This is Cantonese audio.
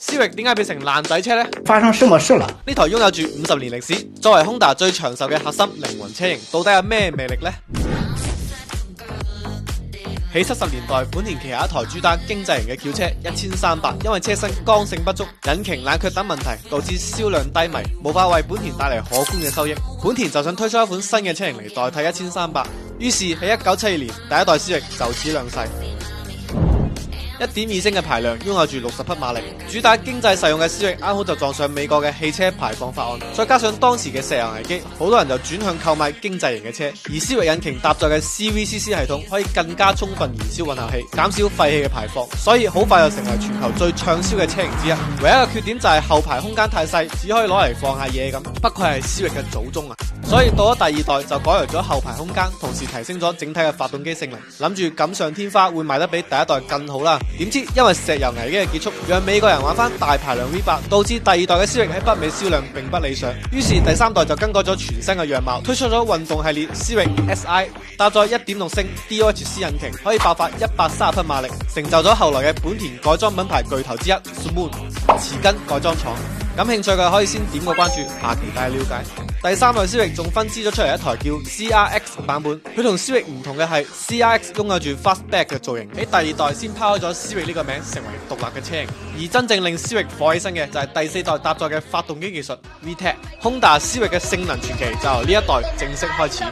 Civic 點解變成爛仔車呢？發生什麼事了？呢台擁有住50年歷史，作為 Honda 最長壽嘅核心靈魂車型，到底有咩魅力呢？喺70年代，本田旗下一台主打經濟型嘅轎車1300，因為車身剛性不足、引擎冷卻等問題，導致銷量低迷，無法為本田帶嚟可觀嘅收益。本田就想推出一款新嘅車型嚟代替1300，於是喺1972年第一代Civic就此亮世。1.2升嘅排量，擁有住60匹馬力，主打經濟實用嘅Civic啱好就撞上美國嘅汽車排放法案，再加上當時嘅石油危機，好多人就轉向購買經濟型嘅車，而Civic引擎搭載嘅 CVCC 系統可以更加充分燃燒混合氣，減少廢氣嘅排放，所以好快就成為全球最暢銷嘅車型之一。唯一嘅缺點就係後排空間太細，只可以攞嚟放下嘢咁，不愧係Civic嘅祖宗啊！所以到咗第2代就改為咗後排空間，同時提升咗整體嘅發動機性能，諗住錦上添花會賣得比第一代更好啦。點知因為石油危機嘅結束，讓美國人玩翻大排量 V8，導致第2代嘅Civic喺北美銷量並不理想。於是第3代就更改咗全新嘅樣貌，推出咗運動系列Civic SI， 搭載1.6升 DOHC 引擎，可以爆發130匹馬力，成就咗後來嘅本田改裝品牌巨頭之一 Smoon 匙羹改裝廠。感興趣嘅可以先點個關注，下期帶你了解。第3代Civic仲分支咗出嚟一台叫 CRX 版本，佢同Civic唔同嘅係 CRX 擁有住 Fastback 嘅造型，喺第2代先拋開咗Civic呢個名，成為獨立嘅車型。而真正令Civic火起身嘅就係第4代搭載嘅發動機技術 VTEC。Honda Civic 嘅性能傳奇就由呢一代正式開始。